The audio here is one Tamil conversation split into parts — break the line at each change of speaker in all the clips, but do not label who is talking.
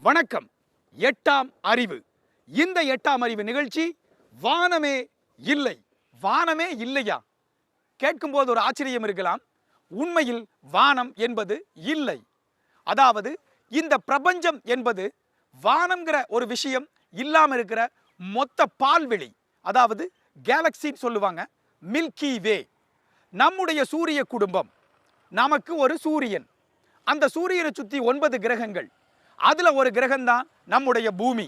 வணக்கம். எட்டாம் அறிவு. இந்த எட்டாம் அறிவு நிகழ்ச்சி வானமே இல்லை. வானமே இல்லையா? கேட்கும்போது ஒரு ஆச்சரியம் இருக்கலாம். உண்மையில் வானம் என்பது இல்லை. அதாவது இந்த பிரபஞ்சம் என்பது வானம்ங்கிற ஒரு விஷயம் இல்லாமல் இருக்கிற மொத்த பால்வெளி, அதாவது கேலக்சின்னு சொல்லுவாங்க, மில்கி வே. நம்முடைய சூரிய குடும்பம், நமக்கு ஒரு சூரியன், அந்த சூரியனை சுற்றி 9 கிரகங்கள், அதுல ஒரு கிரகம்தான் நம்முடைய பூமி.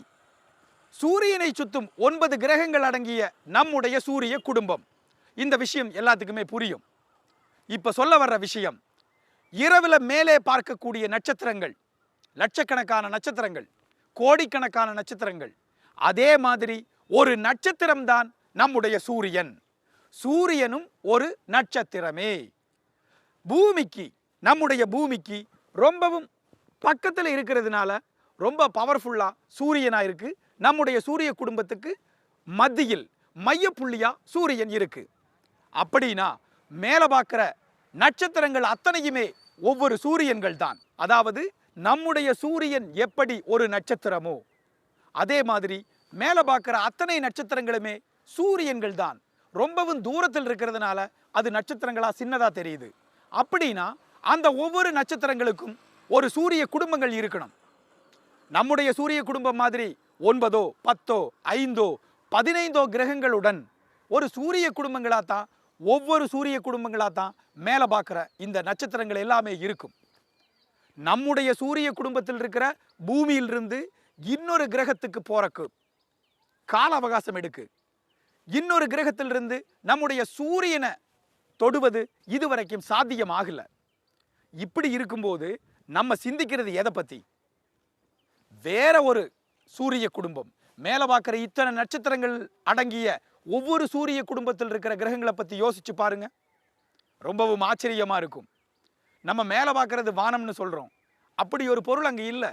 சூரியனை சுற்றும் 9 கிரகங்கள் அடங்கிய நம்முடைய சூரிய குடும்பம். இந்த விஷயம் எல்லாத்துக்குமே புரியும். இப்ப சொல்ல வர்ற விஷயம், இரவுல மேலே பார்க்கக்கூடிய நட்சத்திரங்கள், லட்சக்கணக்கான நட்சத்திரங்கள், கோடிக்கணக்கான நட்சத்திரங்கள், அதே மாதிரி ஒரு நட்சத்திரம் தான் நம்முடைய சூரியன். சூரியனும் ஒரு நட்சத்திரமே. பூமிக்கு, நம்முடைய பூமிக்கு ரொம்பவும் பக்கத்தில் இருக்கிறதுனால ரொம்ப பவர்ஃபுல்லா சூரியனா இருக்கு. நம்முடைய சூரிய குடும்பத்துக்கு மத்தியில் மையப்புள்ளியா சூரியன் இருக்கு. அப்படின்னா மேல பார்க்கிற நட்சத்திரங்கள் அத்தனையுமே ஒவ்வொரு சூரியன்கள் தான். அதாவது நம்முடைய சூரியன் எப்படி ஒரு நட்சத்திரமோ, அதே மாதிரி மேல பார்க்கிற அத்தனை நட்சத்திரங்களுமே சூரியன்கள் தான். ரொம்பவும் தூரத்தில் இருக்கிறதுனால அது நட்சத்திரங்களா சின்னதா தெரியுது. அப்படின்னா அந்த ஒவ்வொரு நட்சத்திரங்களுக்கும் ஒரு சூரிய குடும்பங்கள் இருக்கணும். நம்முடைய சூரிய குடும்பம் மாதிரி 9, 10, 5, 15 கிரகங்களுடன் ஒரு சூரிய குடும்பங்களா தான், ஒவ்வொரு சூரிய குடும்பங்களா தான் மேல பார்க்கிற இந்த நட்சத்திரங்கள் எல்லாமே இருக்கும். நம்முடைய சூரிய குடும்பத்தில் இருக்கிற பூமியிலிருந்து இன்னொரு கிரகத்துக்கு போறக்கு கால அவகாசம் எடுக்கு. இன்னொரு கிரகத்திலிருந்து நம்முடைய சூரியனை தொடுவது இதுவரைக்கும் சாத்தியமாகல. இப்படி இருக்கும்போது நம்ம சிந்திக்கிறது எதை பத்தி? வேற ஒரு சூரிய குடும்பம், மேல பார்க்கிற இத்தனை நட்சத்திரங்கள் அடங்கிய ஒவ்வொரு சூரிய குடும்பத்தில் இருக்கிற கிரகங்களை பத்தி யோசிச்சு பாருங்க. ரொம்பவும் ஆச்சரியமா இருக்கும். நம்ம மேல பார்க்கறது வானம்னு சொல்றோம், அப்படி ஒரு பொருள் அங்க இல்ல.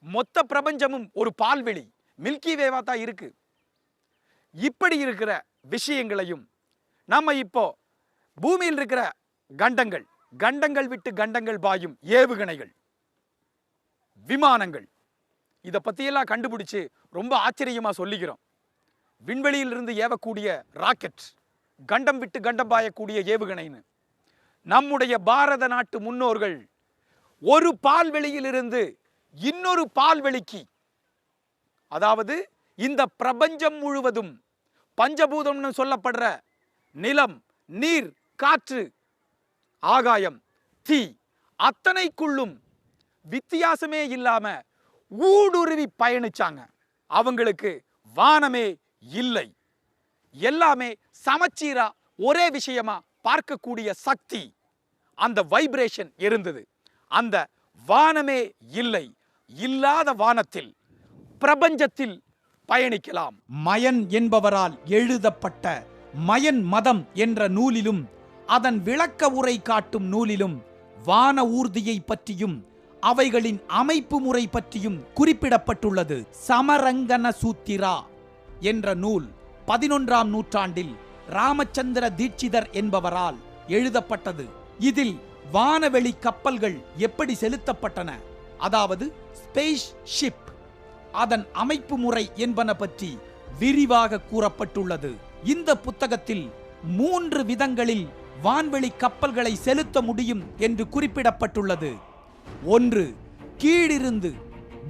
மொத்த பிரபஞ்சமும் ஒரு பால்வெளி, மில்கி வேவா தான் இருக்கு. இப்படி இருக்கிற விஷயங்களையும் நம்ம இப்போ பூமியில் இருக்கிற கண்டங்கள், கண்டங்கள் விட்டு கண்டங்கள் பாயும் ஏவுகணைகள், விமானங்கள், இதை பற்றியெல்லாம் கண்டுபிடிச்சு ரொம்ப ஆச்சரியமா சொல்லிக்கிறோம். விண்வெளியிலிருந்து ஏவக்கூடிய ராக்கெட், கண்டம் விட்டு கண்டம் பாயக்கூடிய ஏவுகணைன்னு நம்முடைய பாரத நாட்டு முன்னோர்கள் ஒரு பால்வெளியிலிருந்து இன்னொரு பால்வெளிக்கு, அதாவது இந்த பிரபஞ்சம் முழுவதும் பஞ்சபூதம்னு சொல்லப்படுற நிலம், நீர், காற்று, ஆகாயம், தீ, அத்தனைக்குள்ளும் வித்தியாசமே இல்லாம ஊடுருவி பயணிச்சாங்க. அவங்களுக்கு வானமே இல்லை. எல்லாமே சமச்சீரா ஒரே விஷயமா பார்க்கக்கூடிய சக்தி, அந்த வைப்ரேஷன் இருந்தது. அந்த வானமே இல்லை. இல்லாத வானத்தில், பிரபஞ்சத்தில் பயணிக்கலாம். மயன் என்பவரால் எழுதப்பட்ட மயன் மதம் என்ற நூலிலும் அதன் விளக்க உரை காட்டும் நூலிலும் வான ஊர்தியை பற்றியும் அவைகளின் அமைப்பு முறை பற்றியும் குறிப்பிடப்பட்டுள்ளது. சமரங்கன சூத்திரா என்ற நூல் 11ஆம் நூற்றாண்டில் ராமச்சந்திர தீட்சிதர் என்பவரால் எழுதப்பட்டது. இதில் வானவெளி கப்பல்கள் எப்படி செலுத்தப்பட்டன, அதாவது ஸ்பேஸ் ஷிப், அதன் அமைப்பு முறை என்பன பற்றி விரிவாக கூறப்பட்டுள்ளது. இந்த புத்தகத்தில் 3 விதங்களில் வான்வெளி கப்பல்களை செலுத்த முடியும் என்று குறிப்பிடப்பட்டுள்ளது. 1. கீழிருந்து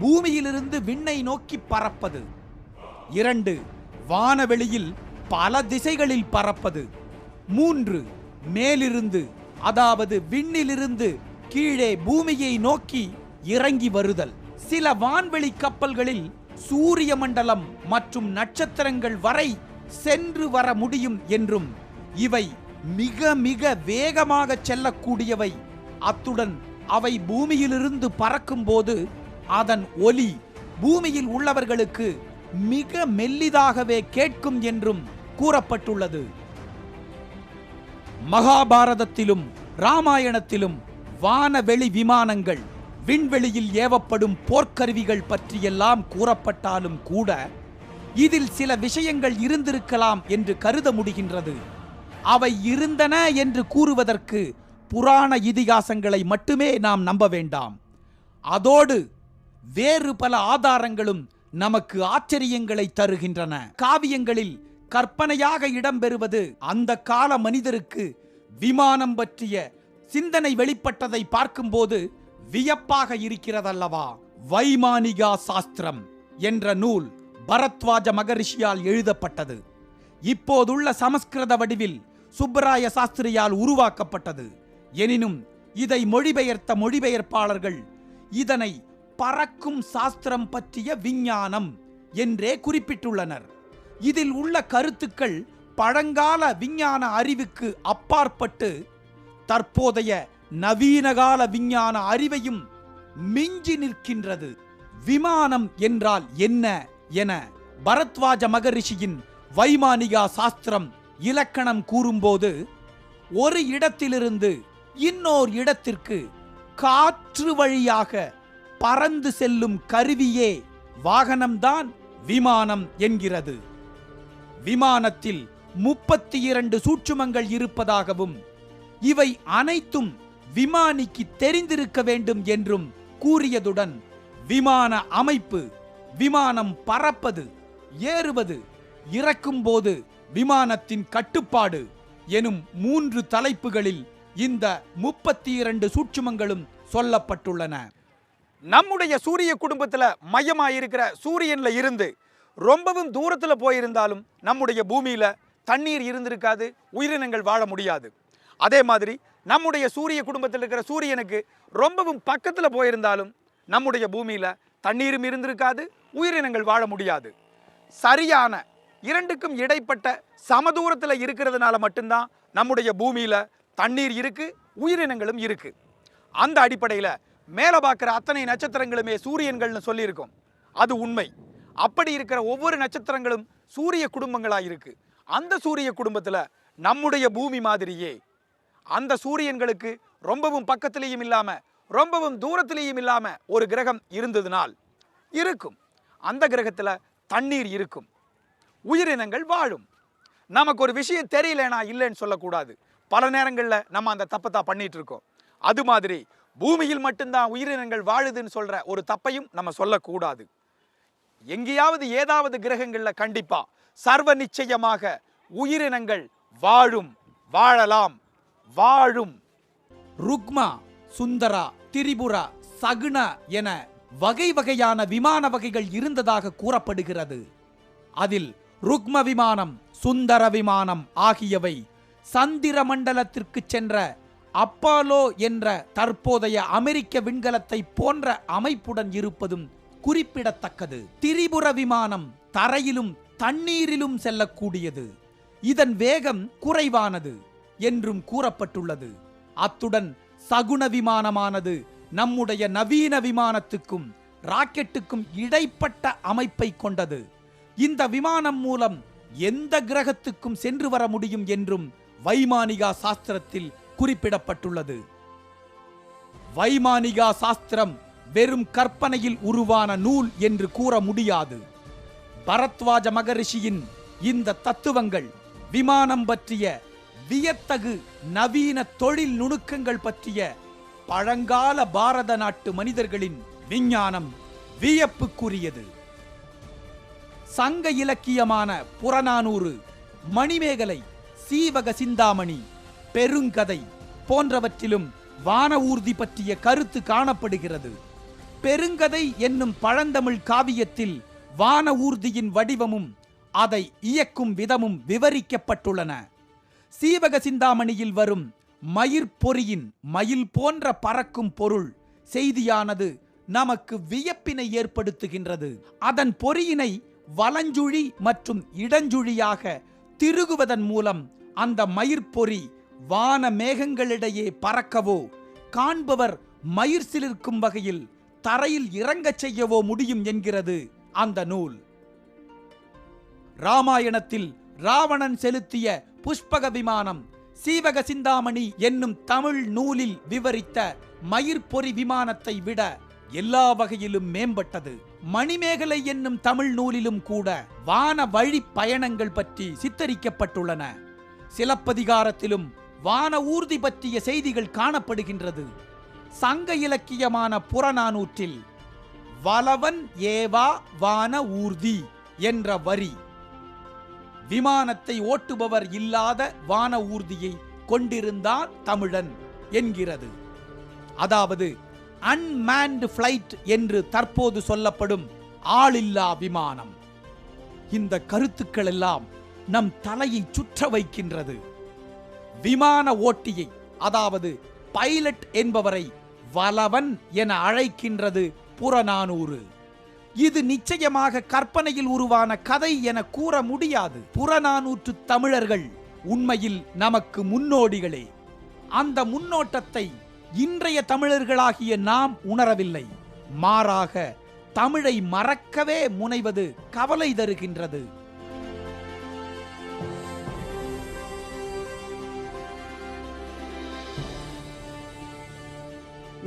பூமியிலிருந்து விண்ணை நோக்கி பறப்பது. 2. வானவெளியில் பல திசைகளில் பறப்பது. 3. மேலிருந்து, அதாவது விண்ணிலிருந்து கீழே பூமியை நோக்கி இறங்கி வருதல். சில வான்வெளி கப்பல்களில் சூரிய மண்டலம் மற்றும் நட்சத்திரங்கள் வரை சென்று வர முடியும் என்றும், இவை மிக மிக வேகமாக செல்லக்கூடியவை, அத்துடன் அவை பூமியிலிருந்து பறக்கும் போது அதன் ஒலி பூமியில் உள்ளவர்களுக்கு மிக மெல்லிதாகவே கேட்கும் என்றும் கூறப்பட்டுள்ளது. மகாபாரதத்திலும் ராமாயணத்திலும் வானவெளி விமானங்கள், விண்வெளியில் ஏவப்படும் போர்க்கருவிகள் பற்றியெல்லாம் கூறப்பட்டாலும் கூட இதில் சில விஷயங்கள் இருந்திருக்கலாம் என்று கருத முடிகின்றது. அவை இருந்தன என்று கூறுவதற்கு புராண இதிகாசங்களை மட்டுமே நாம் நம்ப வேண்டாம். அதோடு
வேறு பல ஆதாரங்களும் நமக்கு ஆச்சரியங்களை தருகின்றன. காவியங்களில் கற்பனையாக இடம்பெறுவது அந்த கால மனிதருக்கு விமானம் பற்றிய சிந்தனை வெளிப்பட்டதை பார்க்கும்போது வியப்பாக இருக்கிறதல்லவா? வைமானிகா சாஸ்திரம் என்ற நூல் பரத்வாஜ மகரிஷியால் எழுதப்பட்டது. இப்போதுள்ள சமஸ்கிருத வடிவில் சுப்பராய சாஸ்திரியால் உருவாக்கப்பட்டது. எனினும் இதை மொழிபெயர்த்த மொழிபெயர்ப்பாளர்கள் இதனை பறக்கும் சாஸ்திரம் பற்றிய விஞ்ஞானம் என்றே குறிப்பிட்டுள்ளனர். இதில் உள்ள கருத்துக்கள் பழங்கால விஞ்ஞான அறிவுக்கு அப்பாற்பட்டு தற்போதைய நவீனகால விஞ்ஞான அறிவையும் மிஞ்சி நிற்கின்றது. விமானம் என்றால் என்ன என பரத்வாஜ மகரிஷியின் வைமானிகா சாஸ்திரம் இலக்கணம் கூறும்போது, ஒரு இடத்திலிருந்து இன்னோர் இடத்திற்கு காற்று வழியாக பறந்து செல்லும் கருவியே வாகனம்தான் விமானம் என்கிறது. விமானத்தில் 32 சூட்சுமங்கள் இருப்பதாகவும் இவை அனைத்தும் விமானிக்கு தெரிந்திருக்க வேண்டும் என்றும் கூறியதுடன், விமான அமைப்பு, விமானம் பறப்பது, ஏறுவது, இறக்கும்போது விமானத்தின் கட்டுப்பாடு எனும் 3 தலைப்புகளில் இந்த 32 சூட்சுமங்களும் சொல்லப்பட்டுள்ளன.
நம்முடைய சூரிய குடும்பத்தில் மையமாயிருக்கிற சூரியன்ல இருந்து ரொம்பவும் தூரத்தில் போயிருந்தாலும் நம்முடைய பூமியில தண்ணீர் இருந்திருக்காது, உயிரினங்கள் வாழ முடியாது. அதே மாதிரி நம்முடைய சூரிய குடும்பத்தில் இருக்கிற சூரியனுக்கு ரொம்பவும் பக்கத்தில் போயிருந்தாலும் நம்முடைய பூமியில தண்ணீரும் இருந்திருக்காது, உயிரினங்கள் வாழ முடியாது. சரியான இரண்டுக்கும் இடைப்பட்ட சமதூரத்தில் இருக்கிறதுனால மட்டும்தான் நம்முடைய பூமியில தண்ணீர் இருக்கு, உயிரினங்களும் இருக்கு. அந்த அடிப்படையில் மேலே பார்க்குற அத்தனை நட்சத்திரங்களுமே சூரியன்கள்னு சொல்லியிருக்கோம். அது உண்மை. அப்படி இருக்கிற ஒவ்வொரு நட்சத்திரங்களும் சூரிய குடும்பங்களாக இருக்கு. அந்த சூரிய குடும்பத்தில் நம்முடைய பூமி மாதிரியே அந்த சூரியன்களுக்கு ரொம்பவும் பக்கத்திலையும் இல்லாம ரொம்பவும் தூரத்திலையும் இல்லாம ஒரு கிரகம் இருந்ததுனால் இருக்கும். அந்த கிரகத்தில் தண்ணீர் இருக்கும், உயிரினங்கள் வாழும். நமக்கு ஒரு விஷயம் தெரியலனா இல்லைன்னு சொல்லக்கூடாது. பல நேரங்களில் நம்ம அந்த தப்பை தான் பண்ணிட்டு இருக்கோம். அது மாதிரி பூமியில் மட்டும்தான் உயிரினங்கள் வாழுதுன்னு சொல்ற ஒரு தப்பையும் நம்ம சொல்லக்கூடாது. எங்கேயாவது ஏதாவது கிரகங்கள்ல கண்டிப்பா சர்வ நிச்சயமாக உயிரினங்கள் வாழும், வாழலாம், வாழும்.
ருக்மா, சுந்தரா, திரிபுரா, சகுன என வகை வகையான விமான வகைகள் இருந்ததாக கூறப்படுகிறது. அதில் ருக்ம விமானம், சுந்தர விமானம் ஆகியவை சந்திர மண்டலத்திற்கு சென்ற அப்பாலோ என்ற தற்போதைய அமெரிக்க விண்கலத்தை போன்ற அமைப்புடன் இருப்பதும் குறிப்பிடத்தக்கது. திரிபுர விமானம் தரையிலும் தண்ணீரிலும் செல்லக்கூடியது. இதன் வேகம் குறைவானது என்றும் கூறப்பட்டுள்ளது. அத்துடன் சகுன விமானமானது நம்முடைய நவீன விமானத்துக்கும் ராக்கெட்டுக்கும் இடைப்பட்ட அமைப்பை கொண்டது. இந்த விமானம் மூலம் எந்த கிரகத்துக்கும் சென்று வர முடியும் என்றும் வைமானிகா சாஸ்திரத்தில் குறிப்பிடப்பட்டுள்ளது. வைமானிகா சாஸ்திரம் வெறும் கற்பனையில் உருவான நூல் என்று கூற முடியாது. பரத்வாஜ மகரிஷியின் இந்த தத்துவங்கள் விமானம் பற்றிய வியத்தகு நவீன தொழில் நுணுக்கங்கள் பற்றிய பழங்கால பாரத நாட்டு மனிதர்களின் விஞ்ஞானம் வியப்புக்குரியது. சங்க இலக்கியமான புறநானூறு, மணிமேகலை, சீவக சிந்தாமணி, பெருங்கதை போன்றவற்றிலும் வான ஊர்தி பற்றிய கருத்து காணப்படுகிறது. பெருங்கதை என்னும் பழந்தமிழ் காவியத்தில் வான ஊர்தியின் வடிவமும் அதை இயக்கும் விதமும் விவரிக்கப்பட்டுள்ளன. சீவக சிந்தாமணியில் வரும் மயிர்பொறியின் மயில் போன்ற பறக்கும் பொருள் செய்தியானது நமக்கு வியப்பினை ஏற்படுத்துகின்றது. அதன் பொறியினை வலஞ்சுழி மற்றும் இடஞ்சுழியாக திருகுவதன் மூலம் அந்த மயிர்பொறி வான மேகங்களிடையே பறக்கவோ, காண்பவர் மயிர் சிலிர்க்கும் வகையில் தரையில் இறங்கச் செய்யவோ முடியும் என்கிறது அந்த நூல். ராமாயணத்தில் ராவணன் செலுத்திய புஷ்பக விமானம் சீவக சிந்தாமணி என்னும் தமிழ் நூலில் விவரித்த மயிர்பொறி விமானத்தை விட எல்லா வகையிலும் மேம்பட்டது. மணிமேகலை என்னும் தமிழ் நூலிலும் கூட வான வழி பயணங்கள் பற்றி சித்தரிக்கப்பட்டுள்ளன. சிலப்பதிகாரத்திலும் வான ஊர்தி பற்றிய செய்திகள் காணப்படுகின்றது. சங்க இலக்கியமான புறநானூற்றில் வலவன் ஏவா வான ஊர்தி என்ற வரி விமானத்தை ஓட்டுபவர் இல்லாத வான ஊர்தியை கொண்டிருந்தான் தமிழன் என்கிறது. அதாவது அன்மேன்டு பிளைட் என்று தற்போது சொல்லப்படும் ஆளில்லா விமானம். இந்த கருத்துக்கள் எல்லாம் நம் தலையை சுற்ற வைக்கின்றது. விமான ஓட்டியை, அதாவது பைலட் என்பவரை வலவன் என அழைக்கின்றது புறநானூறு. இது நிச்சயமாக கற்பனையில் உருவான கதை என கூற முடியாது. புறநானூற்று தமிழர்கள் உண்மையில் நமக்கு முன்னோடிகளே. அந்த முன்னோட்டத்தை இன்றைய தமிழர்களாகிய நாம் உணரவில்லை. மாறாக தமிழை மறக்கவே முனைவது கவலை தருகின்றது.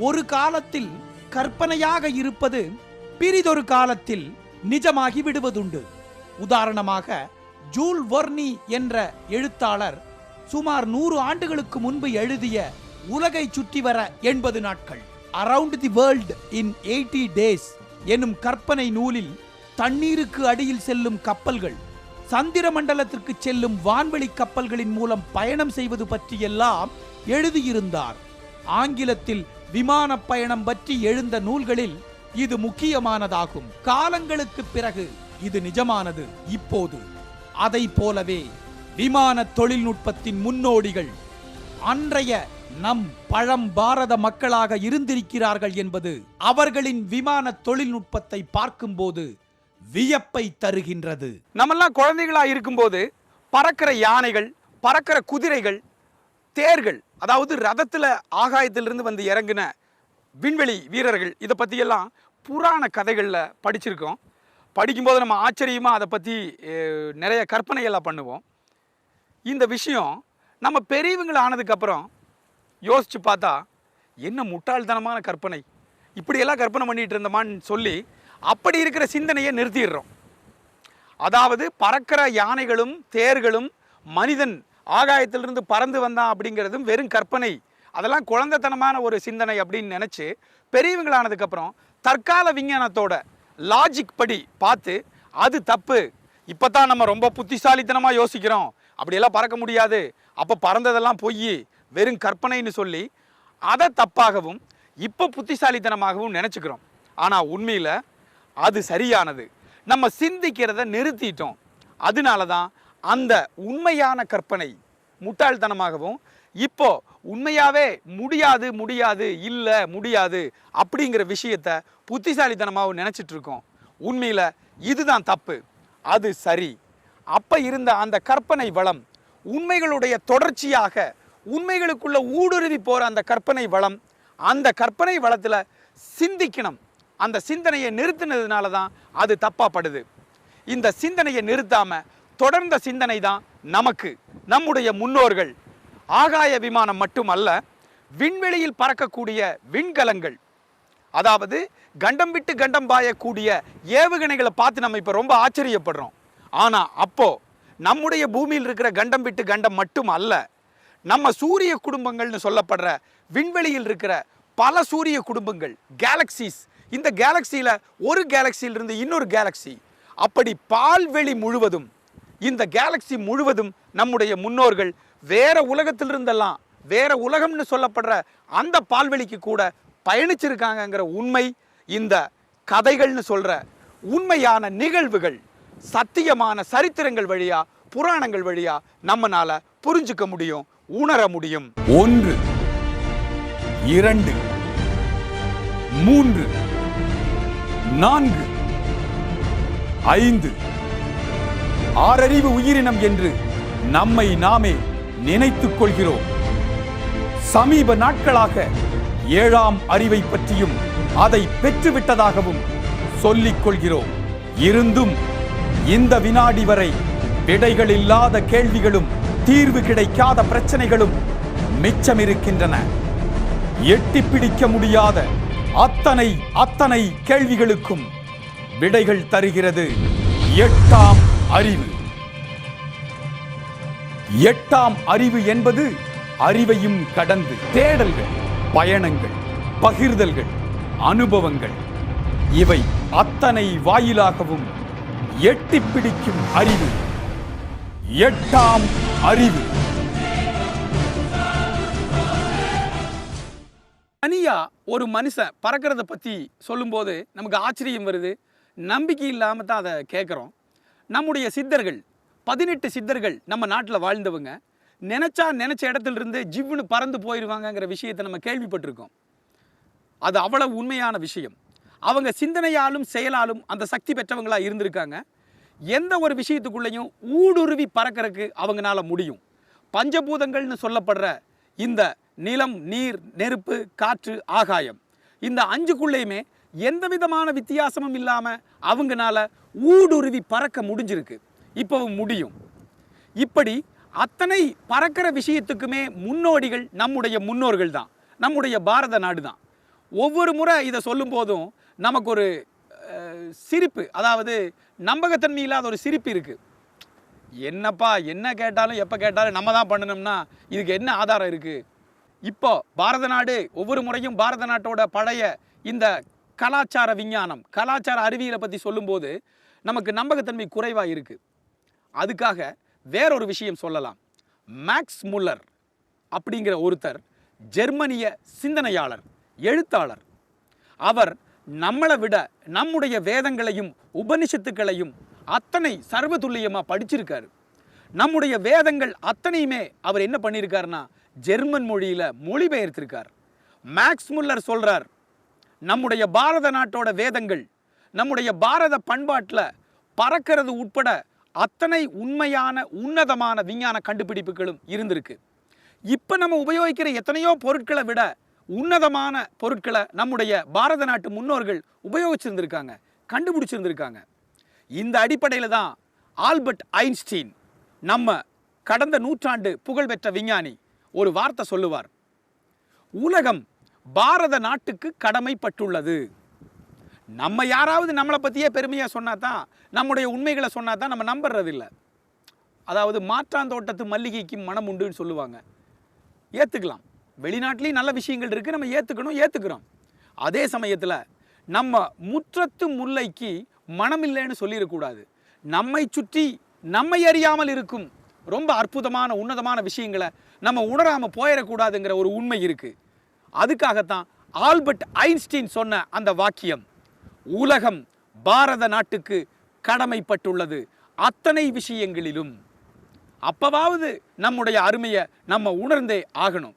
ஒரு காலத்தில் கற்பனையாக இருப்பது பிரிதொரு காலத்தில் நிஜமாகி விடுவதுண்டு. உதாரணமாக ஜூல் வெர்னி என்ற எழுத்தாளர் சுமார் 100 ஆண்டுகளுக்கு முன்பு எழுதிய உலகை சுற்றி வர 80 நாட்கள், around the world in 80 days எனும் கற்பனை நூலில் தண்ணீருக்கு அடியில் செல்லும் கப்பல்கள், சந்திர மண்டலத்திற்கு செல்லும் வான்வெளி கப்பல்களின் மூலம் பயணம் செய்வது பற்றியெல்லாம் எழுதியிருந்தார். ஆங்கிலத்தில் விமான பயணம் பற்றி எழுந்த நூல்களில் இது முக்கியமானதாகும். காலங்களுக்கு பிறகு இது நிஜமானது. இப்போது அதை போலவே விமான தொழில்நுட்பத்தின் முன்னோடிகள் அன்றைய நம் பழம் பாரத மக்களாக இருந்திருக்கிறார்கள் என்பது அவர்களின் விமான தொழில்நுட்பத்தை பார்க்கும்போது வியப்பை தருகின்றது.
நம்மெல்லாம் குழந்தைகளா இருக்கும்போது பறக்கிற யானைகள், பறக்கிற குதிரைகள், தேர்கள், அதாவது ரதத்துல ஆகாயத்திலிருந்து வந்து இறங்கின விண்வெளி வீரர்கள், இதை பற்றியெல்லாம் புராண கதைகளில் படிச்சிருக்கோம். படிக்கும்போது நம்ம ஆச்சரியமாக அதை பற்றி நிறைய கற்பனையெல்லாம் பண்ணுவோம். இந்த விஷயம் நம்ம பெரியவங்கள் ஆனதுக்கப்புறம் யோசித்து பார்த்தா என்ன முட்டாள்தனமான கற்பனை, இப்படியெல்லாம் கற்பனை பண்ணிகிட்டு இருந்தோமான்னு சொல்லி அப்படி இருக்கிற சிந்தனையை நிறுத்திடுறோம். அதாவது பறக்கிற யானைகளும் தேர்களும் மனிதன் ஆகாயத்திலிருந்து பறந்து வந்தான் அப்படிங்கிறதும் வெறும் கற்பனை, அதெல்லாம் குழந்தைத்தனமான ஒரு சிந்தனை அப்படின்னு நினச்சி பெரியவங்களானதுக்கப்புறம் தற்கால விஞ்ஞானத்தோட லாஜிக் படி பார்த்து அது தப்பு, இப்போ தான் நம்ம ரொம்ப புத்திசாலித்தனமாக யோசிக்கிறோம், அப்படியெல்லாம் பறக்க முடியாது, அப்போ பறந்ததெல்லாம் பொய், வெறும் கற்பனைன்னு சொல்லி அதை தப்பாகவும் இப்போ புத்திசாலித்தனமாகவும் நினச்சிக்கிறோம். ஆனால் உண்மையில் அது சரியானது. நம்ம சிந்திக்கிறத நிறுத்திட்டோம். அதனால தான் அந்த உண்மையான கற்பனை முட்டாள்தனமாகவும் இப்போ உண்மையாவே முடியாது இல்லை முடியாது அப்படிங்கிற விஷயத்த புத்திசாலித்தனமாகவும் நினச்சிட்டு இருக்கோம். உண்மையில் இதுதான் தப்பு, அது சரி. அப்போ இருந்த அந்த கற்பனை வளம் உண்மைகளுடைய தொடர்ச்சியாக உண்மைகளுக்குள்ள ஊடுருவி போகிற அந்த கற்பனை வளம், அந்த கற்பனை வளத்தில் சிந்திக்கணும். அந்த சிந்தனையை நிறுத்தினதுனால தான் அது தப்பாப்படுது. இந்த சிந்தனையை நிறுத்தாமல் தொடர்ந்த சிந்தனை தான் நமக்கு நம்முடைய முன்னோர்கள் ஆகாய விமானம் மட்டுமல்ல, விண்வெளியில் பறக்கக்கூடிய விண்கலங்கள், அதாவது கண்டம் விட்டு கண்டம் பாயக்கூடிய ஏவுகணைகளை பார்த்து நம்ம இப்போ ரொம்ப ஆச்சரியப்படுறோம். ஆனால் அப்போ நம்முடைய பூமியில் இருக்கிற கண்டம் விட்டு கண்டம் மட்டும் அல்ல, நம்ம சூரிய குடும்பங்கள்னு சொல்லப்படுற விண்வெளியில் இருக்கிற பல சூரிய குடும்பங்கள், கேலக்சிஸ், இந்த கேலக்சியில் ஒரு கேலக்சியிலிருந்து இன்னொரு கேலக்சி, அப்படி பால்வெளி முழுவதும், இந்த கேலக்சி முழுவதும் நம்முடைய முன்னோர்கள் வேற உலகத்திலிருந்தெல்லாம் வேற உலகம்னு சொல்லப்படுற அந்த பால்வெளிக்கு கூட பயணிச்சிருக்காங்கங்கிற உண்மை இந்த கதைகள்னு சொல்ற உண்மையான நிகழ்வுகள், சத்தியமான சரித்திரங்கள் வழியா, புராணங்கள் வழியா நம்மனால புரிஞ்சுக்க முடியும், உணர முடியும்.
1 2 3 4 5 6 உயிரினம் என்று நம்மை நாமே நினைத்துக் கொள்கிறோம். சமீப நாட்களாக 7ஆம் அறிவை பற்றியும் அதை பெற்றுவிட்டதாகவும் சொல்லிக் கொள்கிறோம். இருந்தும் இந்த வினாடி வரை விடைகள் இல்லாத கேள்விகளும் தீர்வு கிடைக்காத பிரச்சனைகளும் மிச்சமிருக்கின்றன. எட்டி பிடிக்க முடியாத அத்தனை கேள்விகளுக்கும் விடைகள் தருகிறது 8ஆம் அறிவு. 8ஆம் அறிவு என்பது அறிவையும் கடந்து தேடல்கள், பயணங்கள், பகிர்தல்கள், அனுபவங்கள்,
இவை அத்தனை வாயிலாகவும் எட்டிப் பிடிக்கும் அறிவு, எட்டாம் அறிவு. தனியா ஒரு மனுஷன் பறக்கிறத பற்றி சொல்லும்போது நமக்கு ஆச்சரியம் வருது, நம்பிக்கை இல்லாமல் தான் அதை கேட்குறோம். நம்முடைய சித்தர்கள் 18 சித்தர்கள் நம்ம நாட்டில் வாழ்ந்தவங்க நினச்ச இடத்துல இருந்து ஜிவ்னு பறந்து போயிடுவாங்கங்கிற விஷயத்தை நம்ம கேள்விப்பட்டிருக்கோம். அது அவ்வளவு உண்மையான விஷயம். அவங்க சிந்தனையாலும் செயலாலும் அந்த சக்தி பெற்றவங்களாக இருந்திருக்காங்க. எந்த ஒரு விஷயத்துக்குள்ளேயும் ஊடுருவி பறக்கிறதுக்கு அவங்களால முடியும். பஞ்சபூதங்கள்னு சொல்லப்படுற இந்த நிலம், நீர், நெருப்பு, காற்று, ஆகாயம், இந்த 5க்குள்ளேயுமே எந்த விதமான வித்தியாசமும் இல்லாமல் அவங்களால ஊடுருவி பறக்க முடிஞ்சிருக்கு, இப்போவும் முடியும். இப்படி அத்தனை பறக்கிற விஷயத்துக்குமே முன்னோடிகள் நம்முடைய முன்னோர்கள் தான், நம்முடைய பாரத நாடு தான். ஒவ்வொரு முறை இதை சொல்லும் போதும் நமக்கு ஒரு சிரிப்பு, அதாவது நம்பகத்தன்மை இல்லாத ஒரு சிரிப்பு இருக்குது. என்னப்பா என்ன கேட்டாலும் எப்போ கேட்டாலும் நம்ம தான் பண்ணணும்னா இதுக்கு என்ன ஆதாரம் இருக்குது? இப்போ பாரத நாடு ஒவ்வொரு முறையும் பாரத நாட்டோட பழைய இந்த கலாச்சார விஞ்ஞானம், கலாச்சார அறிவியலை பற்றி சொல்லும்போது நமக்கு நம்பகத்தன்மை குறைவாக இருக்குது. அதுக்காக வேறொரு விஷயம் சொல்லலாம். மேக்ஸ் முல்லர் அப்படிங்கிற ஒருத்தர் ஜெர்மனிய சிந்தனையாளர், எழுத்தாளர். அவர் நம்மளை விட நம்முடைய வேதங்களையும் உபனிஷத்துக்களையும் அத்தனை சர்வதுல்லியமாக படிச்சிருக்காரு. நம்முடைய வேதங்கள் அத்தனையுமே அவர் என்ன பண்ணியிருக்காருன்னா ஜெர்மன் மொழியில் மொழிபெயர்த்திருக்கார். மேக்ஸ் முல்லர் சொல்கிறார், நம்முடைய பாரத நாட்டோட வேதங்கள் நம்முடைய பாரத பண்பாட்டில் பறக்கிறது உட்பட அத்தனை உண்மையான உன்னதமான விஞ்ஞான கண்டுபிடிப்புகளும் இருந்திருக்கு. இப்போ நம்ம உபயோகிக்கிற எத்தனையோ பொருட்களை விட உன்னதமான பொருட்களை நம்முடைய பாரத நாட்டு முன்னோர்கள் உபயோகிச்சிருந்திருக்காங்க, கண்டுபிடிச்சிருந்திருக்காங்க. இந்த அடிப்படையில் தான் ஆல்பர்ட் ஐன்ஸ்டீன், நம்ம கடந்த நூற்றாண்டு புகழ்பெற்ற விஞ்ஞானி, ஒரு வார்த்தை சொல்லுவார். உலகம் பாரத நாட்டுக்கு கடமைப்பட்டுள்ளது. நம்ம யாராவது நம்மளை பற்றியே பெருமையாக சொன்னா தான், நம்முடைய உண்மைகளை சொன்னா தான் நம்ம நம்புறதில்லை. அதாவது மாற்றாந்தோட்டத்து மல்லிகைக்கு மனம் உண்டுன்னு சொல்லுவாங்க. ஏற்றுக்கலாம், வெளிநாட்டிலையும் நல்ல விஷயங்கள் இருக்குது, நம்ம ஏற்றுக்கிறோம். அதே சமயத்தில் நம்ம முற்றத்து முல்லைக்கு மனம் இல்லைன்னு சொல்லிடக்கூடாது. நம்மை சுற்றி நம்மை அறியாமல் இருக்கும் ரொம்ப அற்புதமான உன்னதமான விஷயங்களை நம்ம உணராமல் போயிடக்கூடாதுங்கிற ஒரு உண்மை இருக்குது. அதுக்காகத்தான் ஆல்பர்ட் ஐன்ஸ்டீன் சொன்ன அந்த வாக்கியம், உலகம் பாரத நாட்டுக்கு கடமைப்பட்டுள்ளது அத்தனை விஷயங்களிலும். அப்பவாவது நம்முடைய அருமையை நம்ம உணர்ந்தே ஆகணும்.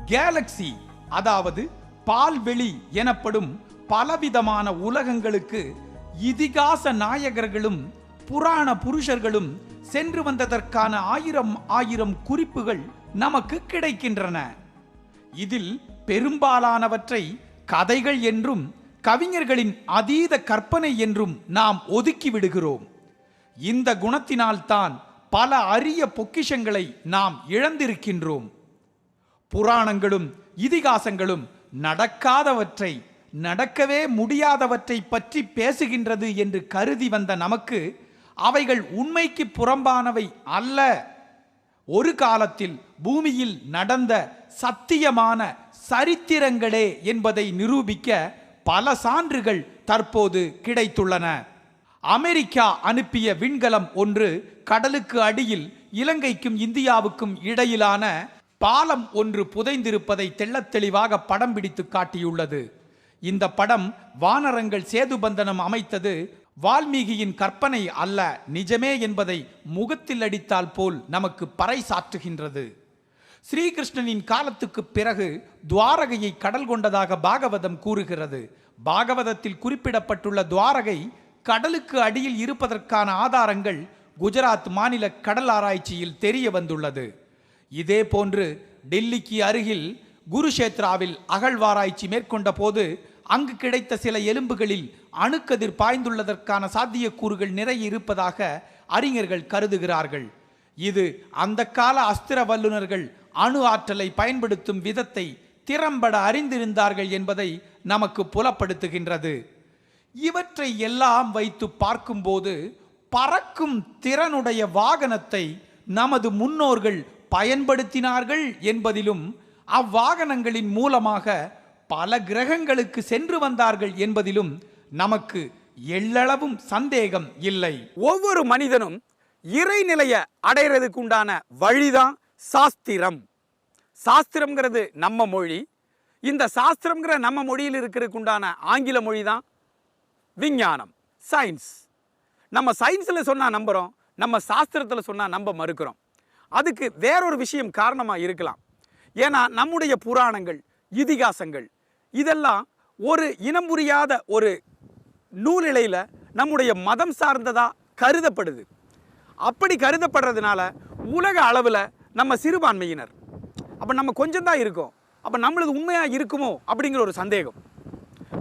கேலக்சி, அதாவது பால்வெளி எனப்படும் பலவிதமான உலகங்களுக்கு இதிகாச நாயகர்களும் புராண புருஷர்களும் சென்று வந்ததற்கான ஆயிரம் குறிப்புகள் நமக்கு கிடைக்கின்றன. இதில் பெரும்பாலானவற்றை கதைகள் என்றும் கவிஞர்களின் அதீத கற்பனை என்றும் நாம் ஒதுக்கி விடுகிறோம். இந்த குணத்தினால்தான் பல அரிய பொக்கிஷங்களை நாம் இழந்திருக்கின்றோம். புராணங்களும் இதிகாசங்களும் நடக்காதவற்றை, நடக்கவே முடியாதவற்றை பற்றி பேசுகின்றது என்று கருதி வந்த நமக்கு அவைகள் உண்மைக்கு புறம்பானவை அல்ல. ஒரு காலத்தில் பூமியில் நடந்த சத்தியமான சரித்திரங்களே என்பதை நிரூபிக்க பல சான்றுகள் தற்போது கிடைத்துள்ளன. அமெரிக்கா அனுப்பிய விண்கலம் ஒன்று கடலுக்கு அடியில் இலங்கைக்கும் இந்தியாவுக்கும் இடையிலான பாலம் ஒன்று புதைந்திருப்பதை தெள்ளத் தெளிவாக படம் பிடித்து காட்டியுள்ளது. இந்த படம் வானரங்கள் சேதுபந்தனம் அமைத்தது வால்மீகியின் கற்பனை அல்ல, நிஜமே என்பதை முகத்தில் அடித்தால் போல் நமக்கு பறைசாற்றுகின்றது. ஸ்ரீகிருஷ்ணனின் காலத்துக்கு பிறகு துவாரகையை கடல் கொண்டதாக பாகவதம் கூறுகிறது. பாகவதத்தில் குறிப்பிடப்பட்டுள்ள துவாரகை கடலுக்கு அடியில் இருப்பதற்கான ஆதாரங்கள் குஜராத் மாநில கடல் ஆராய்ச்சியில் தெரிய வந்துள்ளது. இதே போன்று டெல்லிக்கு அருகில் குருஷேத்ராவில் அகழ்வாராய்ச்சி மேற்கொண்ட போது அங்கு கிடைத்த சில எலும்புகளில் அணுக்கதிர் பாய்ந்துள்ளதற்கான சாத்தியக்கூறுகள் நிறைய இருப்பதாக அறிஞர்கள் கருதுகிறார்கள். இது அந்த கால அஸ்திர வல்லுநர்கள் அணு ஆற்றலை பயன்படுத்தும் விதத்தை திறம்பட அறிந்திருந்தார்கள் என்பதை நமக்கு புலப்படுத்துகின்றது. இவற்றை எல்லாம் வைத்து பார்க்கும்போது பறக்கும் திறனுடைய வாகனத்தை நமது முன்னோர்கள் பயன்படுத்தினார்கள் என்பதிலும் அவ்வாகனங்களின் மூலமாக பல கிரகங்களுக்கு சென்று வந்தார்கள் என்பதிலும் நமக்கு எள்ளளவும் சந்தேகம் இல்லை.
ஒவ்வொரு மனிதனும் இறைநிலையை அடைகிறதுக்கு உண்டான வழிதான் சாஸ்திரம். சாஸ்திரம்ங்கிறது நம்ம மொழி. இந்த சாஸ்திரம்ங்கிற நம்ம மொழியில் இருக்கிறதுக்கு உண்டான ஆங்கில மொழி தான் விஞ்ஞானம், சயின்ஸ். நம்ம சயின்ஸில் சொன்னால் நம்புகிறோம், நம்ம சாஸ்திரத்தில் சொன்னால் நம்ப மறுக்கிறோம். அதுக்கு வேறொரு விஷயம் காரணமாக இருக்கலாம். ஏன்னா நம்முடைய புராணங்கள், இதிகாசங்கள் இதெல்லாம் ஒரு இனம் புரியாத ஒரு நூலிழையில் நம்முடைய மதம் சார்ந்ததாக கருதப்படுது. அப்படி கருதப்படுறதுனால உலக அளவில் நம்ம சிறுபான்மையினர், அப்போ நம்ம கொஞ்சம் தான் இருக்கோம், அப்போ நம்மளது உண்மையாக இருக்குமோ அப்படிங்கிற ஒரு சந்தேகம்.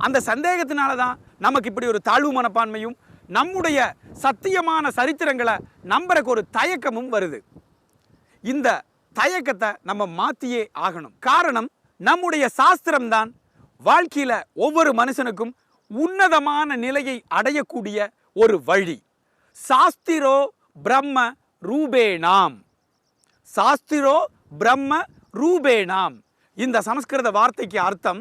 அந்த சந்தேகத்தினால தான் நமக்கு இப்படி ஒரு தாழ்வு மனப்பான்மையும் நம்முடைய சத்தியமான சரித்திரங்களை நம்புறக்கு ஒரு தயக்கமும் வருது. இந்த தயக்கத்தை நம்ம மாற்றியே ஆகணும். காரணம், நம்முடைய சாஸ்திரம்தான் வாழ்க்கையில் ஒவ்வொரு மனுஷனுக்கும் உன்னதமான நிலையை அடையக்கூடிய ஒரு வழி. சாஸ்திரோ பிரம்ம ரூபேணாம், சாஸ்திரோ பிரம்ம ரூபேணாம். இந்த சமஸ்கிருத வார்த்தைக்கு அர்த்தம்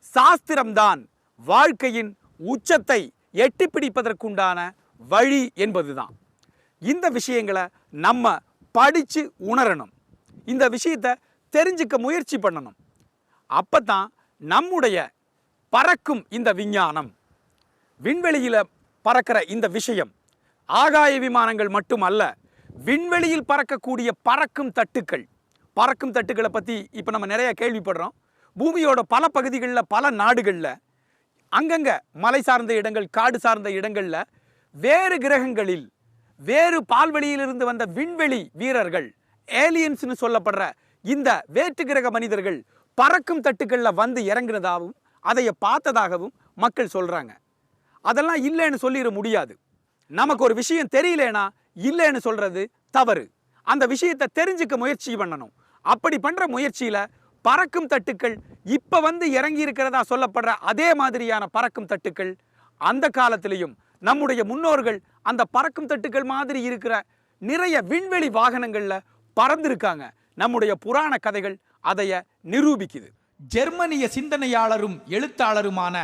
சாஸ்திரம்தான் வாழ்க்கையின் உச்சத்தை எட்டி பிடிப்பதற்குண்டான வழி என்பதுதான். இந்த விஷயங்களை நம்ம படித்து உணரணும், இந்த விஷயத்தை தெரிஞ்சுக்க முயற்சி பண்ணணும். அப்போ தான் நம்முடைய பறக்கும் இந்த விஞ்ஞானம், விண்வெளியில் பறக்கிற இந்த விஷயம், ஆகாய விமானங்கள் மட்டுமல்ல, விண்வெளியில் பறக்கக்கூடிய பறக்கும் தட்டுக்கள். பறக்கும் தட்டுக்களை பற்றி இப்போ நம்ம நிறைய கேள்விப்படுறோம். பூமியோட பல பகுதிகளில், பல நாடுகளில், அங்கங்கே மலை சார்ந்த இடங்கள், காடு சார்ந்த இடங்களில், வேறு கிரகங்களில், வேறு பால்வெளியிலிருந்து வந்த விண்வெளி வீரர்கள், ஏலியன்ஸ்னு சொல்லப்படுற இந்த வேற்று கிரக மனிதர்கள் பறக்கும் தட்டுக்களில் வந்து இறங்குனதாகவும் அதைய பார்த்ததாகவும் மக்கள் சொல்கிறாங்க. அதெல்லாம் இல்லைன்னு சொல்லிட முடியாது. நமக்கு ஒரு விஷயம் தெரியலனா இல்லைன்னு சொல்கிறது தவறு. அந்த விஷயத்தை தெரிஞ்சுக்க முயற்சி பண்ணணும். அப்படி பண்ணுற முயற்சியில் பறக்கும் தட்டுக்கள் இப்போ வந்து இறங்கி இருக்கிறதா சொல்லப்படுற அதே மாதிரியான பறக்கும் தட்டுக்கள் அந்த காலத்திலையும் நம்முடைய முன்னோர்கள் அந்த பறக்கும் தட்டுக்கள் மாதிரி இருக்கிற நிறைய விண்வெளி வாகனங்களில் பறந்திருக்காங்க. நம்முடைய புராண கதைகள் அதைய நிரூபிக்குது.
ஜெர்மனிய சிந்தனையாளரும் எழுத்தாளருமான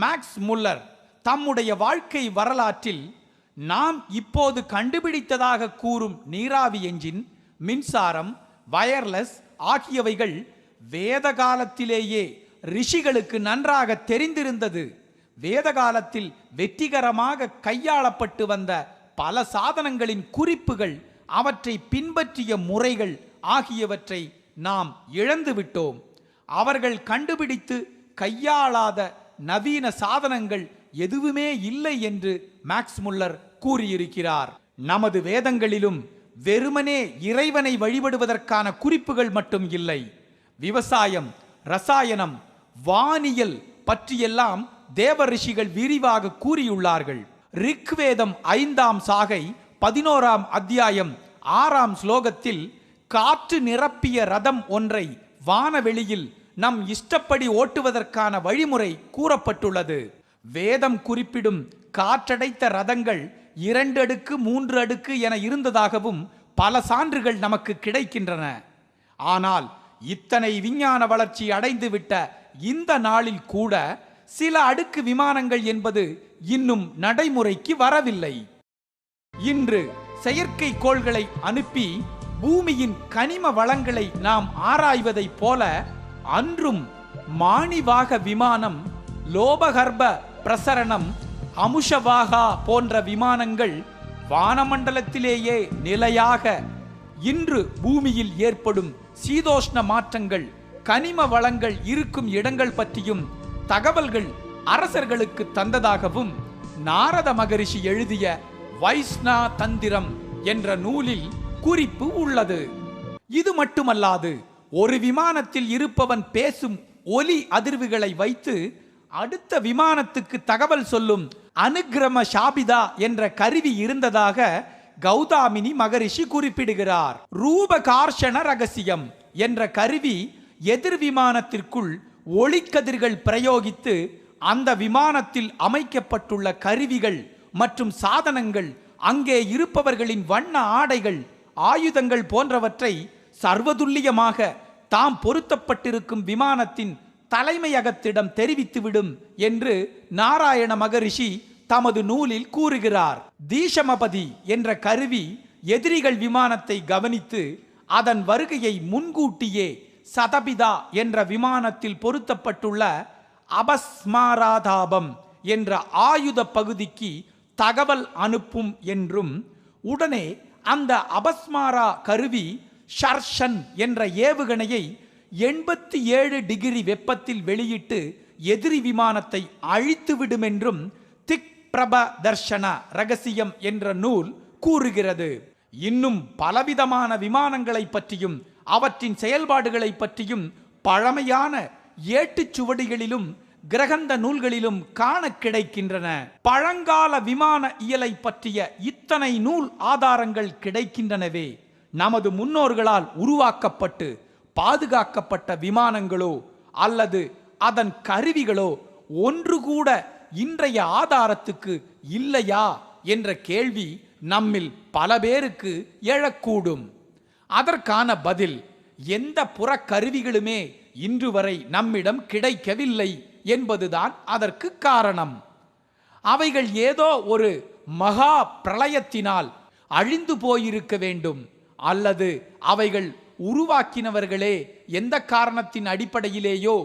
மேக்ஸ் முல்லர் தம்முடைய வாழ்க்கை வரலாற்றில் நாம் இப்போது கண்டுபிடித்ததாக கூறும் நீராவி என்ஜின், மின்சாரம், வயர்லெஸ் ஆகியவைகள் வேத காலத்திலேயே ரிஷிகளுக்கு நன்றாக தெரிந்திருந்தது. வேத காலத்தில் வெற்றிகரமாக கையாளப்பட்டு வந்த பல சாதனங்களின் குறிப்புகள், அவற்றை பின்பற்றிய முறைகள் ஆகியவற்றை நாம் இழந்துவிட்டோம். அவர்கள் கண்டுபிடித்து கையாளாத நவீன சாதனங்கள் எதுவுமே இல்லை என்று மேக்ஸ் முல்லர் கூறியிருக்கிறார். நமது வேதங்களிலும் வெறுமனே இறைவனை வழிபடுவதற்கான குறிப்புகள் மட்டும் இல்லை. விவசாயம், ரசாயனம், வானியல் பற்றியெல்லாம் தேவ ரிஷிகள் விரிவாக கூறியுள்ளார்கள். ரிக்வேதம் 5ஆம் சாகை 11ஆம் அத்தியாயம் 6ஆம் ஸ்லோகத்தில் காற்று நிரப்பிய ரதம் ஒன்றை வானவெளியில் நம் இஷ்டப்படி ஓட்டுவதற்கான வழிமுறை கூறப்பட்டுள்ளது. வேதம் குறிப்பிடும் காற்றடைத்த ரதங்கள் 2 அடுக்கு 3 அடுக்கு என இருந்ததாகவும் பல சான்றுகள் நமக்கு கிடைக்கின்றன. ஆனால் இத்தனை விஞ்ஞான வளர்ச்சி அடைந்துவிட்ட இந்த நாளில் கூட சில அடுக்கு விமானங்கள் என்பது இன்னும் நடைமுறைக்கு வரவில்லை. இன்று செயற்கைக்கோள்களை அனுப்பி பூமியின் கனிம வளங்களை நாம் ஆராய்வதைப் போல அன்றும் மாணிவாக விமானம், லோபகர்ப பிரசரணம், அமுஷவாகா போன்ற விமானங்கள் வானமண்டலத்திலேயே நிலையாக இன்று பூமியில் ஏற்படும் சீதோஷ்ண மாற்றங்கள், கனிம வளங்கள் இருக்கும் இடங்கள் பற்றியும் தகவல்கள் அரசர்களுக்கு தந்ததாகவும் நாரத மகரிஷி எழுதிய வைஷ்ணா தந்திரம் என்ற நூலில் குறிப்பு உள்ளது. இது மட்டுமல்லாது ஒரு விமானத்தில் இருப்பவன் பேசும் ஒலி அதிர்வுகளை வைத்து அடுத்த விமானத்துக்கு தகவல் சொல்லும் அனுக்கிரம சாபிதா என்ற கருவி இருந்ததாக கௌதாமினி மகரிஷி குறிப்பிடுகிறார். ரூபகார்ஷண ரகசியம் என்ற கருவி எதிர் விமானத்திற்குள் ஒளிக்கதிர்கள் பிரயோகித்து அந்த விமானத்தில் அமைக்கப்பட்டுள்ள கருவிகள் மற்றும் சாதனங்கள், அங்கே இருப்பவர்களின் வண்ண ஆடைகள், ஆயுதங்கள் போன்றவற்றை சர்வதுல்லியமாக தாம் பொருத்தப்பட்டிருக்கும் விமானத்தின் தலைமையகத்திடம் தெரிவித்துவிடும் என்று நாராயண மகரிஷி தமது நூலில் கூறுகிறார். தீஷமபதி என்ற கருவி எதிரிகள் விமானத்தை கவனித்து அதன் வருகையை முன்கூட்டியே சதபிதா என்ற விமானத்தில் பொருத்தப்பட்டுள்ள அபஸ்மாராதாபம் என்ற ஆயுத பகுதிக்கு தகவல் அனுப்பும் என்றும், உடனே அந்த அபஸ்மாரா கருவி ஷர்ஷன் என்ற ஏவுகணையை 87 டிகிரி வெப்பத்தில் வெளியிட்டு எதிரி விமானத்தை அழித்துவிடும் என்றும் திக் பிரப தர்ஷன ரகசியம் என்ற நூல் கூறுகிறது. இன்னும் பலவிதமான விமானங்களை பற்றியும் அவற்றின் செயல்பாடுகளை பற்றியும் பழமையான ஏட்டுச்சுவடிகளிலும் கிரகந்த நூல்களிலும் காண கிடைக்கின்றன. பழங்கால விமான இயலை பற்றிய இத்தனை நூல் ஆதாரங்கள் கிடைக்கின்றனவே, நமது முன்னோர்களால் உருவாக்கப்பட்டு பாதுகாக்கப்பட்ட விமானங்களோ அல்லது அதன் கருவிகளோ ஒன்று கூட இன்றைய ஆதாரத்துக்கு இல்லையா என்ற கேள்வி நம்மில் பல பேருக்கு எழக்கூடும். அதற்கான பதில், எந்த புறக்கருவிகளுமே இன்று வரை நம்மிடம் கிடைக்கவில்லை என்பதுதான் அதற்கு காரணம். அவைகள் ஏதோ ஒரு மகா பிரளயத்தினால் அழிந்து போயிருக்க வேண்டும், அல்லது அவைகள் உருவாக்கினவர்களே எந்த காரணத்தின் அடிப்படையிலேயோ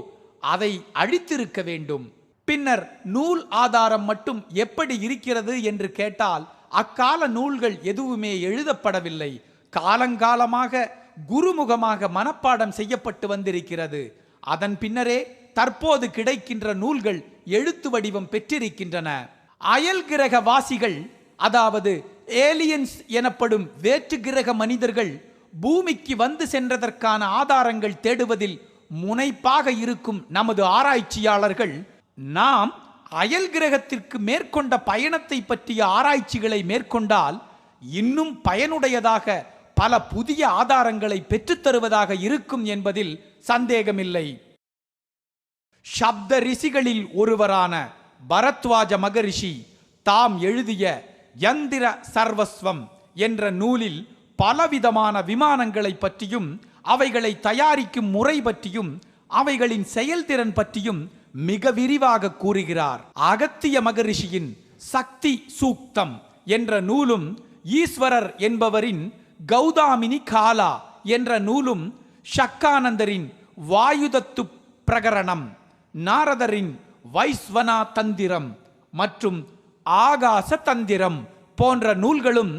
அதை அழித்திருக்க வேண்டும். பின்னர் நூல் ஆதாரம் மட்டும் எப்படி இருக்கிறது என்று கேட்டால், அக்கால நூல்கள் எதுவுமே எழுதப்படவில்லை. காலங்காலமாக குருமுகமாக மனப்பாடம் செய்யப்பட்டு வந்திருக்கிறது. அதன் பின்னரே தற்போது கிடைக்கின்ற நூல்கள் எழுத்து வடிவம் பெற்றிருக்கின்றன. அயல் கிரக வாசிகள், அதாவது ஏலியன்ஸ் எனப்படும் வேற்று கிரக மனிதர்கள் பூமிக்கு வந்து சென்றதற்கான ஆதாரங்கள் தேடுவதில் முனைப்பாக இருக்கும் நமது ஆராய்ச்சியாளர்கள், நாம் அயல் கிரகத்திற்கு மேற்கொண்ட பயணத்தை பற்றிய ஆராய்ச்சிகளை மேற்கொண்டால் இன்னும் பயனுடையதாக பல புதிய ஆதாரங்களை பெற்றுத்தருவதாக இருக்கும் என்பதில் சந்தேகமில்லை. சப்த ரிஷிகளில் ஒருவரான பரத்வாஜ மகரிஷி தாம் எழுதிய யந்திர சர்வஸ்வம் என்ற நூலில் பலவிதமான விமானங்களை பற்றியும் அவைகளை தயாரிக்கும் முறை பற்றியும் அவைகளின் செயல்திறன் பற்றியும் மிக விரிவாக கூறுகிறார். அகத்திய மகரிஷியின் சக்தி சூக்தம் என்ற நூலும், ஈஸ்வரர் என்பவரின் கௌதாமினி காலா என்ற நூலும், ஷக்கானந்தரின் வாயுதத்து பிரகரணம், நாரதரின் வைஸ்வனா தந்திரம் மற்றும் ஆகாச தந்திரம் போன்ற நூல்களும்,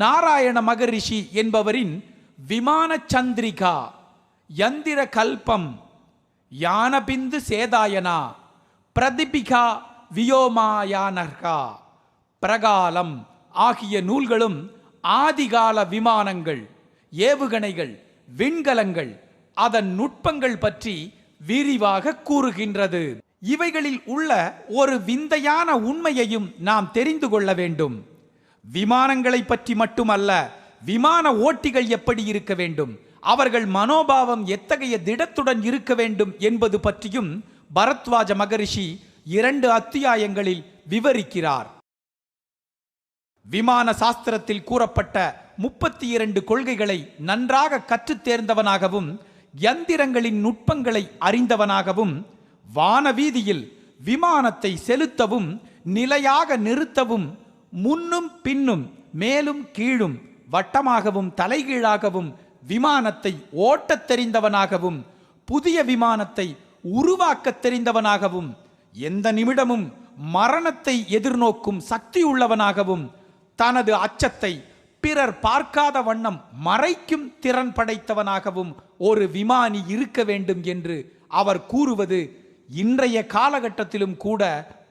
நாராயண மகரிஷி என்பவரின் விமான சந்திரிகா, யந்திர கல்பம், யானபிந்து சேதாயனா, பிரதிபிகா வியோமாயானர்கா, பிரகாலம் ஆகிய நூல்களும் ஆதிகால விமானங்கள், ஏவுகணைகள், விண்கலங்கள், அதன் நுட்பங்கள் பற்றி விரிவாக கூறுகின்றது. இவைகளில் உள்ள ஒரு விந்தையான உண்மையையும் நாம் தெரிந்து கொள்ள வேண்டும். விமானங்களை பற்றி மட்டுமல்ல, விமான ஓட்டிகள் எப்படி இருக்க வேண்டும், அவர்கள் மனோபாவம் எத்தகைய திடத்துடன் இருக்க வேண்டும் என்பது பற்றியும் பரத்வாஜ மகரிஷி 2 அத்தியாயங்களில் விவரிக்கிறார். விமான சாஸ்திரத்தில் கூறப்பட்ட 32 கொள்கைகளை நன்றாக கற்றுத் தேர்ந்தவனாகவும் யந்திரங்களின் நுட்பங்களை அறிந்தவனாகவும் வானவீதியில் விமானத்தை செலுத்தவும் நிலையாக நிறுத்தவும் முன்னும் பின்னும் மேலும் கீழும் வட்டமாகவும் தலைகீழாகவும் விமானத்தை ஓட்டத் தெரிந்தவனாகவும் புதிய விமானத்தை உருவாக்கத் தெரிந்தவனாகவும் எந்த நிமிடமும் மரணத்தை எதிர்நோக்கும் சக்தி உள்ளவனாகவும் தனது அச்சத்தை பிறர் பார்க்காத வண்ணம் மறைக்கும் திறன் படைத்தவனாகவும் ஒரு விமானி இருக்க வேண்டும் என்று அவர் கூறுவது இன்றைய காலகட்டத்திலும் கூட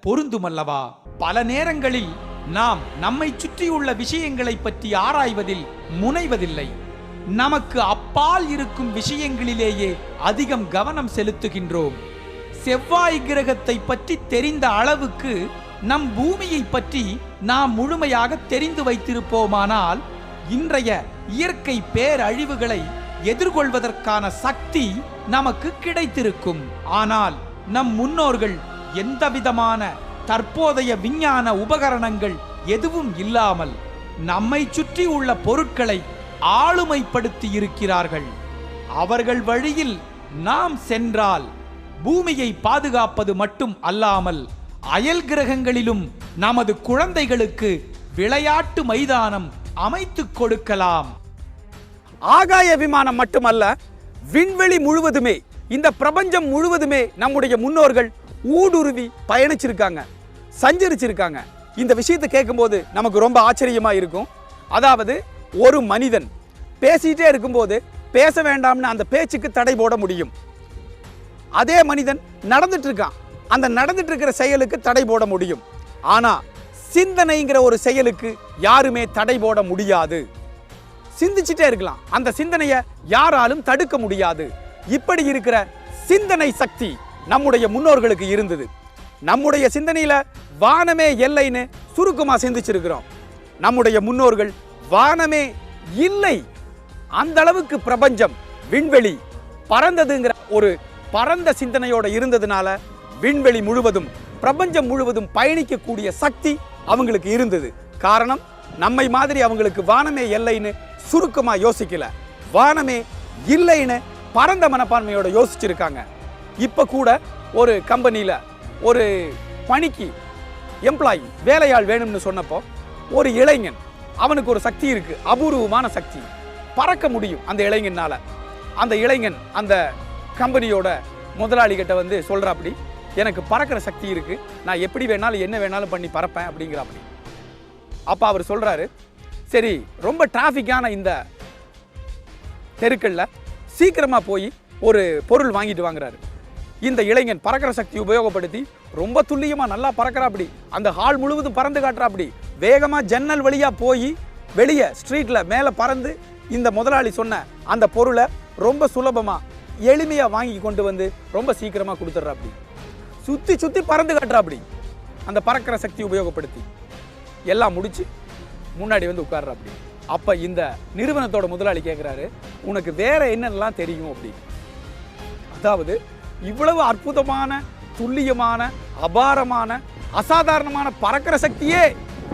பொருந்துமல்லவா? பல நேரங்களில் நாம் நம்மை சுற்றியுள்ள விஷயங்களை பற்றி ஆராய்வதில் முனைவதில்லை. நமக்கு அப்பால் இருக்கும் விஷயங்களிலேயே அதிகம் கவனம் செலுத்துகின்றோம். செவ்வாய் கிரகத்தை பற்றி தெரிந்த அளவுக்கு நம் பூமியை பற்றி நாம் முழுமையாக தெரிந்து வைத்திருப்போமானால் இன்றைய இயற்கை பேரழிவுகளை எதிர்கொள்வதற்கான சக்தி நமக்கு கிடைத்திருக்கும். ஆனால் நம் முன்னோர்கள் எந்தவிதமான தற்போதைய விஞ்ஞான உபகரணங்கள் எதுவும் இல்லாமல் நம்மை சுற்றி உள்ள பொருட்களை ஆளுமைப்படுத்தி இருக்கிறார்கள். அவர்கள் வழியில் நாம் சென்றால் பூமியை பாதுகாப்பது மட்டும் அல்லாமல் அயல் கிரகங்களிலும் நமது குழந்தைகளுக்கு விளையாட்டு மைதானம் அமைத்துக் கொடுக்கலாம்.
ஆகாய விமானம் மட்டுமல்ல, விண்வெளி முழுவதுமே, இந்த பிரபஞ்சம் முழுவதுமே நம்முடைய முன்னோர்கள் ஊடுருவி பயணிச்சிருக்காங்க, சஞ்சரிச்சிருக்காங்க. இந்த விஷயத்தை கேட்கும்போது நமக்கு ரொம்ப ஆச்சரியமா இருக்கும். அதாவது ஒரு மனிதன் பேசிட்டே இருக்கும்போது பேச வேண்டாம்னு அந்த பேச்சுக்கு தடை போட முடியும். அதே மனிதன் நடந்துட்டு இருக்கான், அந்த நடந்துட்டு இருக்கிற செயலுக்கு தடை போட முடியும். ஆனா சிந்தனைங்கிற ஒரு செயலுக்கு யாருமே தடை போட முடியாது. சிந்திச்சுட்டே இருக்கலாம், அந்த சிந்தனையை யாராலும் தடுக்க முடியாது. இப்படி இருக்கிற சிந்தனை சக்தி நம்முடைய முன்னோர்களுக்கு இருந்தது. நம்முடைய சிந்தனையில வானமே எல்லைன்னு சுருக்கமா சிந்திச்சிருக்கிறோம். நம்முடைய முன்னோர்கள் வானமே இல்லை, அந்த அளவுக்கு பிரபஞ்சம் விண்வெளி பறந்ததுங்கிற ஒரு பரந்த சிந்தனையோட இருந்ததுனால விண்வெளி முழுவதும் பிரபஞ்சம் முழுவதும் பயணிக்கக்கூடிய சக்தி அவங்களுக்கு இருந்தது. காரணம், நம்மை மாதிரி அவங்களுக்கு வானமே எல்லைன்னு சுருக்கமா யோசிக்கல, வானமே இல்லைன்னு பரந்த மனப்பான்மையோட யோசிச்சிருக்காங்க. இப்ப கூட ஒரு கம்பெனியில ஒரு பணிக்கு எம்ப்ளாயி வேலையாள் வேணும்னு சொன்னப்போ ஒரு இளைஞன், அவனுக்கு ஒரு சக்தி இருக்கு, அபூர்வமான சக்தி, பறக்க முடியும் அந்த இளைஞனால. அந்த இளைஞன் அந்த கம்பெனியோட முதலாளிகிட்ட வந்து சொல்றாப்படி, எனக்கு பறக்கிற சக்தி இருக்கு, நான் எப்படி வேணாலும் என்ன வேணாலும் பண்ணி பறப்பேன் அப்படிங்கிறாப்படி. அப்ப அவர் சொல்றாரு, சரி ரொம்ப டிராஃபிக்கான இந்த தெருக்கள்ல சீக்கிரமா போய் ஒரு பொருள் வாங்கிட்டு வாங்குறாரு. இந்த இளைஞன் பறக்கிற சக்தி உபயோகப்படுத்தி ரொம்ப துல்லியமா நல்லா பறக்கிறாப்படி, அந்த ஹால் முழுவதும் பறந்து காட்டுறாப்படி, வேகமா ஜன்னல் வழியா போய் வெளியே ஸ்ட்ரீட்ல மேல பறந்து இந்த முதலாளி சொன்ன அந்த பொருளை ரொம்ப சுலபமா எளிமையா வாங்கி கொண்டு வந்து ரொம்ப சீக்கிரமா கொடுத்துட்றாப்படி. சுத்தி சுத்தி பறந்து காட்டுறாப்படி அந்த பறக்கிற சக்தி உபயோகப்படுத்தி. எல்லாம் முடிச்சு முன்னாடி வந்து உட்கார்றாப்படி. அப்ப இந்த நிறுவனத்தோட முதலாளி கேட்கிறாரு, உனக்கு வேற என்னெல்லாம் தெரியும் அப்படி. அதாவது இவ்வளவு அற்புதமான, துல்லியமான, அபாரமான, அசாதாரணமான பறக்கிற சக்தியே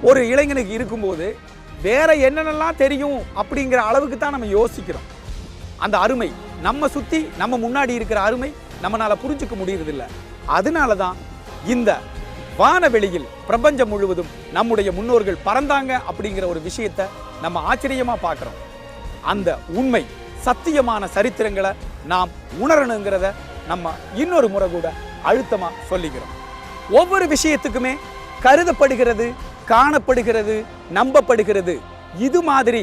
ஒரு இளைஞனுக்கு இருக்கும்போது வேற என்னென்னலாம் தெரியும் அப்படிங்கிற அளவுக்கு தான் நம்ம யோசிக்கிறோம். அந்த அருமை நம்ம சுத்தி நம்ம முன்னாடி இருக்கிற அருமை நம்மளால புரிஞ்சுக்க முடியறதில்லை. அதனால தான் இந்த வானவெளியில் பிரபஞ்சம் முழுவதும் நம்முடைய முன்னோர்கள் பறந்தாங்க அப்படிங்கிற ஒரு விஷயத்தை நம்ம ஆச்சரியமா பார்க்கிறோம். அந்த உண்மை சத்தியமான சரித்திரங்களை நாம் உணரணுங்கிறத நம்ம இன்னொரு முறை கூட அழுத்தமா சொல்லிக்கிறோம். ஒவ்வொரு விஷயத்துக்குமே கருதப்படுகிறது, காணப்படுகிறது, நம்பப்படுகிறது, இது மாதிரி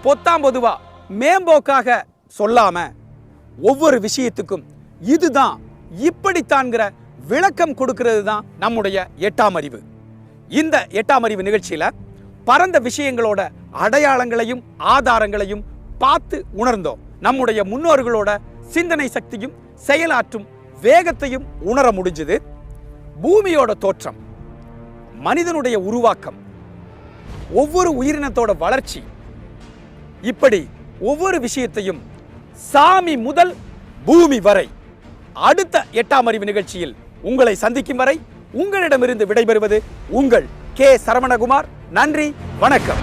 பொத்தாம் பொதுவா மேம்போக்காக சொல்லாம ஒவ்வொரு விஷயத்துக்கும் இதுதான் இப்படித்தான்கிற விளக்கம் கொடுக்கிறது தான் நம்முடைய 8ஆம் அறிவு. இந்த 8ஆம் அறிவு நிகழ்ச்சியில பரந்த விஷயங்களோட அடையாளங்களையும் ஆதாரங்களையும் பார்த்து உணர்ந்தோம். நம்முடைய முன்னோர்களோட சிந்தனை சக்தியும் செயலாற்றும் வேகத்தையும் உணர முடிஞ்சது. பூமியோட தோற்றம், மனிதனுடைய உருவாக்கம், ஒவ்வொரு உயிரினத்தோட வளர்ச்சி, இப்படி ஒவ்வொரு விஷயத்தையும் சாமி முதல் பூமி வரை அடுத்த 8ஆம் அறிவு நிகழ்ச்சியில் உங்களை சந்திக்கும் வரை உங்களிடமிருந்து விடைபெறுவது உங்கள் கே. சரவணகுமார். நன்றி, வணக்கம்.